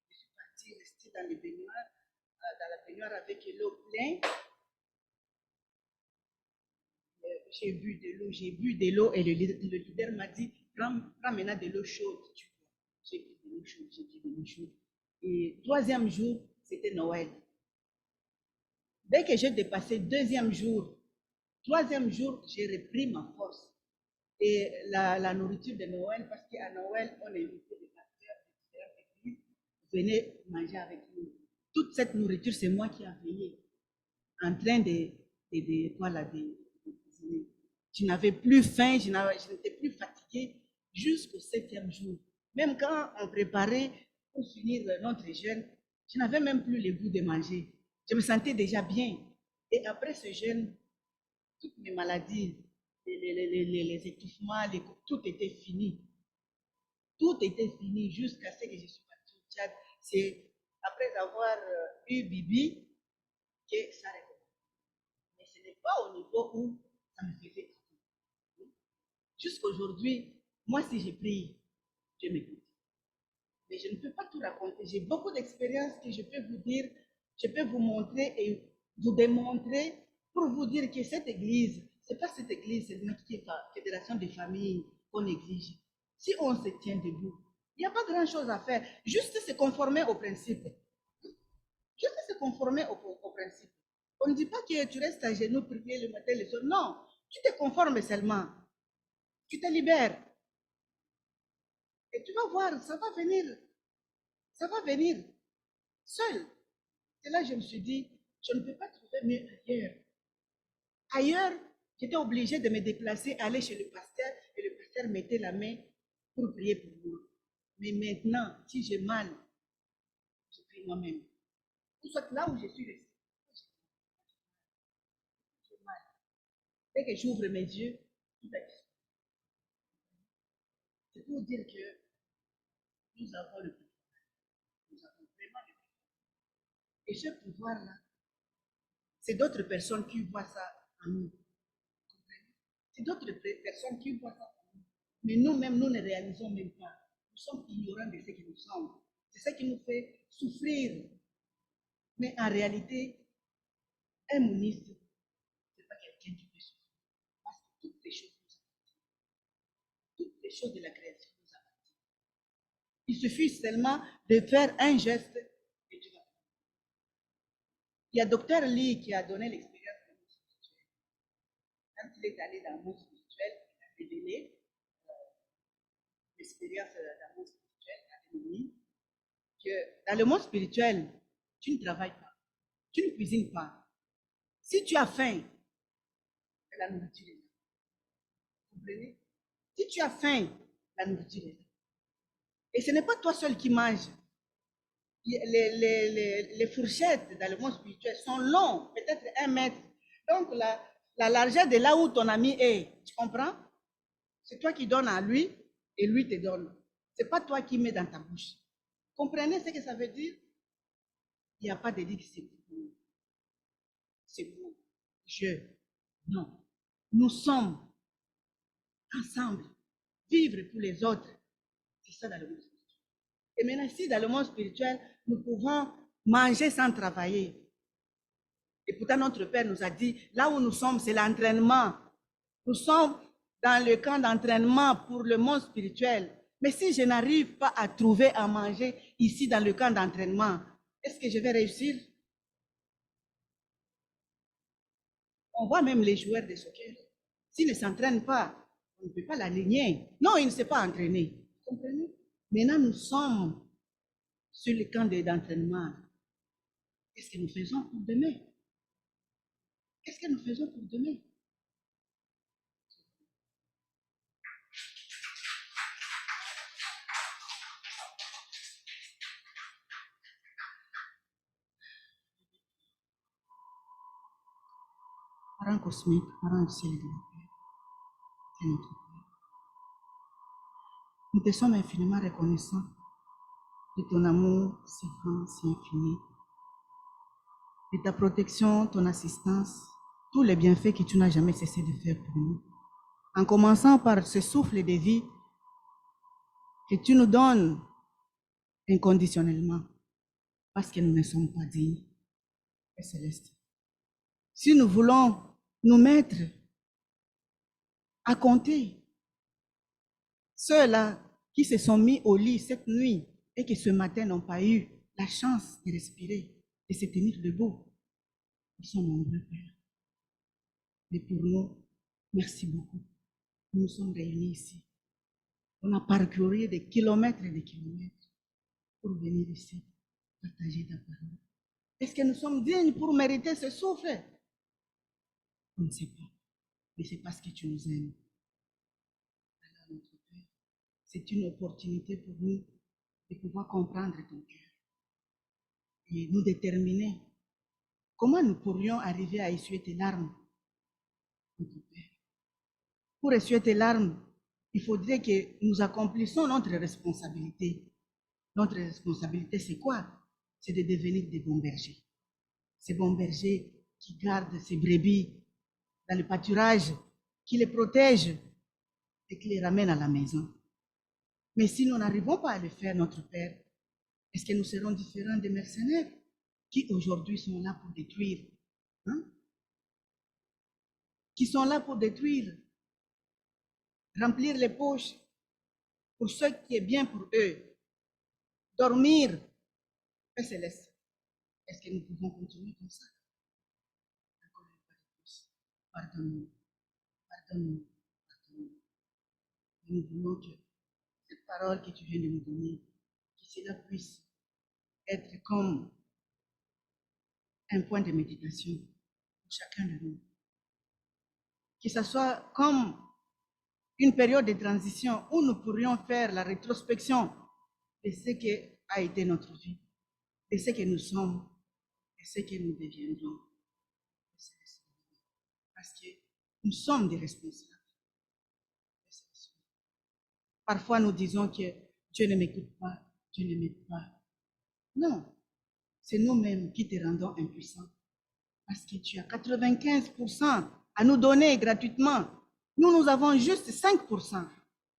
S3: Je suis partie rester dans les baignoires, dans la baignoire avec l'eau pleine. J'ai bu de l'eau et le leader m'a dit, prends maintenant de l'eau chaude. J'ai bu de l'eau chaude, j'ai bu de l'eau chaude. Et troisième jour, c'était Noël. Dès que j'ai dépassé deuxième jour, troisième jour, j'ai repris ma force. Et la nourriture de Noël, parce qu'à Noël, on invitait les pasteurs de différentes églises, venez manger avec nous. Toute cette nourriture, c'est moi qui ai payé, en train de cuisiner. Je n'avais plus faim, je n'étais plus fatiguée jusqu'au 7e jour. Même quand on préparait pour finir notre jeûne, je n'avais même plus le goût de manger. Je me sentais déjà bien. Et après ce jeûne, toutes mes maladies, les étouffements, tout était fini. Tout était fini jusqu'à ce que je suis partie au Tchad. C'est après avoir eu Bibi que ça recommence. Mais ce n'est pas au niveau où ça me faisait. Jusqu'aujourd'hui, moi, si je prie, je m'écoute. Mais je ne peux pas tout raconter. J'ai beaucoup d'expériences que je peux vous dire, je peux vous montrer et vous démontrer pour vous dire que cette église, ce n'est pas cette église, c'est notre fédération des familles qu'on exige. Si on se tient debout, il n'y a pas grand-chose à faire. Juste se conformer au principe. Juste se conformer au principe. On ne dit pas que tu restes à genoux, prier le matin, le soir. Non, tu te conformes seulement. Tu te libères. Et tu vas voir, ça va venir. Ça va venir. Seul. Et là, je me suis dit, je ne peux pas trouver mieux ailleurs. Ailleurs, j'étais obligée de me déplacer, aller chez le pasteur, et le pasteur mettait la main pour prier pour moi. Mais maintenant, si j'ai mal, je prie moi-même. Ou soit là où je suis restée. J'ai mal. Dès que j'ouvre mes yeux, tout a disparu. C'est pour dire que nous avons le pouvoir. Nous avons vraiment le pouvoir. Et ce pouvoir-là, c'est d'autres personnes qui voient ça en nous. C'est d'autres personnes qui voient ça en nous. Mais nous-mêmes, nous ne réalisons même pas. Nous sommes ignorants de ce que nous sommes. C'est ça qui nous fait souffrir. Mais en réalité, un moniste, ce n'est pas quelqu'un qui peut souffrir. Parce que toutes les choses nous appartiennent. Toutes les choses de la création nous appartiennent. Il suffit seulement de faire un geste et tu vas. Il y a Dr. Lee qui a donné l'expérience de monde spirituel. Quand il est allé dans le monde spirituel, il a révélé l'expérience dans le monde spirituel, à l'ennemi, que dans le monde spirituel, tu ne travailles pas, tu ne cuisines pas. Si tu as faim, c'est la nourriture est là. Vous comprenez? Si tu as faim, la nourriture est là. Et ce n'est pas toi seul qui manges. Les fourchettes dans le monde spirituel sont longues, peut-être 1 mètre. Donc, la largeur de là où ton ami est, tu comprends? C'est toi qui donnes à lui et lui te donne. Ce n'est pas toi qui mets dans ta bouche. Comprenez ce que ça veut dire? Il n'y a pas de dire que c'est vous. C'est vous. Je. Non. Nous sommes ensemble. Vivre pour les autres. C'est ça dans le monde spirituel. Et maintenant, ici, dans le monde spirituel, nous pouvons manger sans travailler. Et pourtant, notre Père nous a dit, là où nous sommes, c'est l'entraînement. Nous sommes dans le camp d'entraînement pour le monde spirituel. Mais si je n'arrive pas à trouver à manger ici dans le camp d'entraînement, est-ce que je vais réussir? On voit même les joueurs de soccer. S'ils ne s'entraînent pas, on ne peut pas l'aligner. Non, il ne s'est pas entraîné. Vous comprenez? Maintenant, nous sommes sur le camp d'entraînement. Qu'est-ce que nous faisons pour demain? Qu'est-ce que nous faisons pour demain? Parents cosmiques, parents du ciel et de la terre, c'est notre Père. Nous te sommes infiniment reconnaissants de ton amour si grand, si infini, de ta protection, ton assistance, tous les bienfaits que tu n'as jamais cessé de faire pour nous. En commençant par ce souffle de vie que tu nous donnes inconditionnellement, parce que nous ne sommes pas dignes, Père céleste. Si nous voulons nous mettre à compter ceux-là qui se sont mis au lit cette nuit et qui ce matin n'ont pas eu la chance de respirer, de se tenir debout, ils sont nombreux, Père. Mais pour nous, merci beaucoup. Nous sommes réunis ici. On a parcouru des kilomètres et des kilomètres pour venir ici, partager ta parole. Est-ce que nous sommes dignes pour mériter ce souffle? On ne sait pas. Mais c'est parce que tu nous aimes. Alors, notre Père, c'est une opportunité pour nous de pouvoir comprendre ton cœur et nous déterminer comment nous pourrions arriver à essuyer tes larmes, notre Père. Pour essuyer tes larmes, il faudrait que nous accomplissions notre responsabilité. Notre responsabilité, c'est quoi? C'est de devenir des bons bergers. Ces bons bergers qui gardent ces brebis dans le pâturage, qui les protègent et qui les ramènent à la maison. Mais si nous n'arrivons pas à le faire, notre Père, est-ce que nous serons différents des mercenaires qui aujourd'hui sont là pour détruire? Qui sont là pour détruire, remplir les poches pour ce qui est bien pour eux, dormir. Père céleste, est-ce que nous pouvons continuer comme ça? Encore une fois de plus, pardonne-nous, pardonne-nous, pardonne-nous. Nous voulons que cette parole que tu viens de nous donner, que cela puisse être comme un point de méditation pour chacun de nous. Que ce soit comme une période de transition où nous pourrions faire la rétrospection de ce qu'a été notre vie, de ce que nous sommes, de ce que nous deviendrons. Parce que nous sommes des responsables. Parfois, nous disons que Dieu ne m'écoute pas, Dieu ne m'aide pas. Non, c'est nous-mêmes qui te rendons impuissants. Parce que tu as 95% à nous donner gratuitement. Nous avons juste 5%.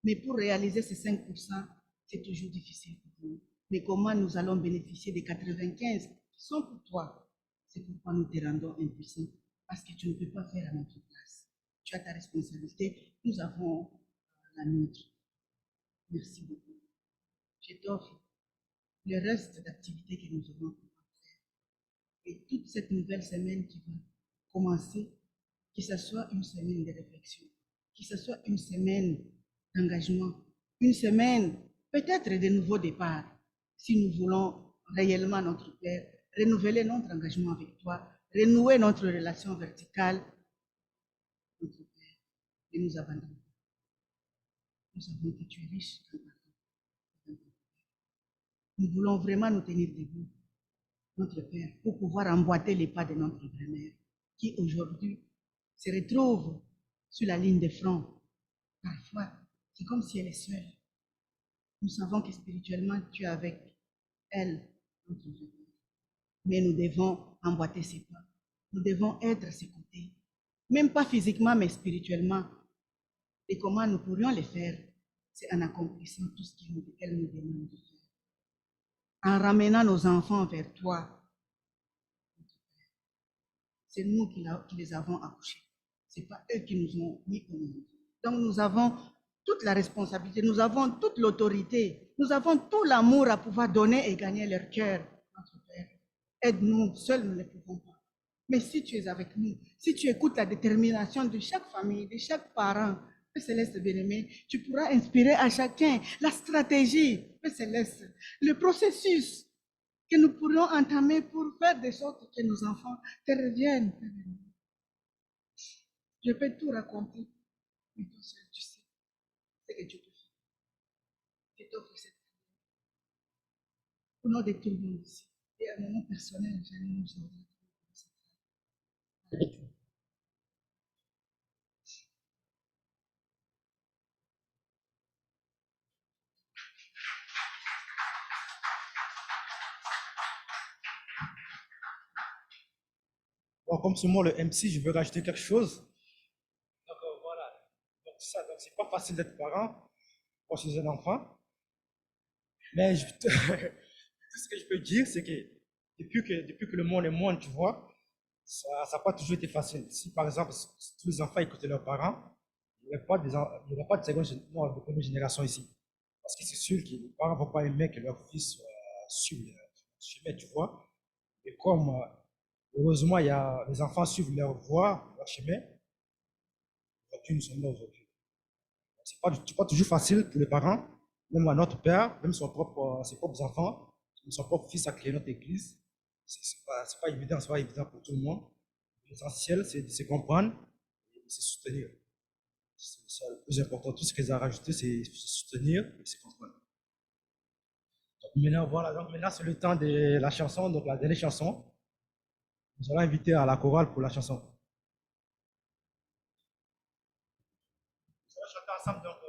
S3: Mais pour réaliser ces 5%, c'est toujours difficile pour nous. Mais comment nous allons bénéficier des 95 qui sont pour toi? C'est pourquoi nous te rendons impuissants, parce que tu ne peux pas faire à notre place. Tu as ta responsabilité, nous avons la nôtre. Merci beaucoup. Je t'offre le reste d'activités que nous aurons faire. Et toute cette nouvelle semaine qui va commencer, que ce soit une semaine de réflexion, que ce soit une semaine d'engagement, une semaine peut-être de nouveaux départs, si nous voulons réellement, notre Père, renouveler notre engagement avec toi, renouer notre relation verticale, notre Père, et nous abandonner. Nous savons que tu es riche en pardon. Nous voulons vraiment nous tenir debout, notre Père, pour pouvoir emboîter les pas de notre grand-mère, qui aujourd'hui se retrouve sur la ligne de front. Parfois, c'est comme si elle est seule. Nous savons que spirituellement, tu es avec elle, notre grand-mère. Mais nous devons emboîter ses pas. Nous devons être à ses côtés. Même pas physiquement, mais spirituellement. Et comment nous pourrions le faire? C'est en accomplissant tout ce qu'elle nous demande de faire. En ramenant nos enfants vers toi. C'est nous qui les avons accouchés. Ce n'est pas eux qui nous ont mis au monde. Donc nous avons toute la responsabilité, nous avons toute l'autorité, nous avons tout l'amour à pouvoir donner et gagner leur cœur, notre Père. Aide-nous, seuls nous ne pouvons pas. Mais si tu es avec nous, si tu écoutes la détermination de chaque famille, de chaque parent, Père Céleste bien-aimé, tu pourras inspirer à chacun la stratégie, Père Céleste, le processus que nous pourrions entamer pour faire de sorte que nos enfants te reviennent. Je peux tout raconter, mais toi seul, tu sais ce que tu peux faire. Je t'offre cette au nom de tout le monde ici. Et à mon nom personnel, j'allais nous ordonner cette
S1: Bon, comme c'est moi le MC, je veux rajouter quelque chose. Donc voilà. Donc ça, donc c'est pas facile d'être parent quand je suis un enfant. Mais tout ce que je peux dire, c'est que depuis que le monde est monde, tu vois, ça n'a pas toujours été facile. Si par exemple, si tous les enfants écoutaient leurs parents, il n'y aurait pas de non, de première génération ici. Parce que c'est sûr que les parents ne vont pas aimer que leur fils suive leur chemin, tu vois. Et comme heureusement, les enfants suivent leur voie, leur chemin, aujourd'hui, nous sommes là aujourd'hui. C'est pas toujours facile pour les parents, même à notre père, même ses propres enfants, son propre fils a créé notre église. C'est pas évident, c'est pas évident pour tout le monde. L'essentiel, c'est de se comprendre et de se soutenir. C'est ça le plus important. Tout ce qu'ils ont rajouté, c'est se soutenir et se comprendre. Donc maintenant, voilà, donc maintenant c'est le temps de la chanson, donc la dernière chanson. Nous allons inviter à la chorale pour la chanson. Nous allons chanter ensemble donc.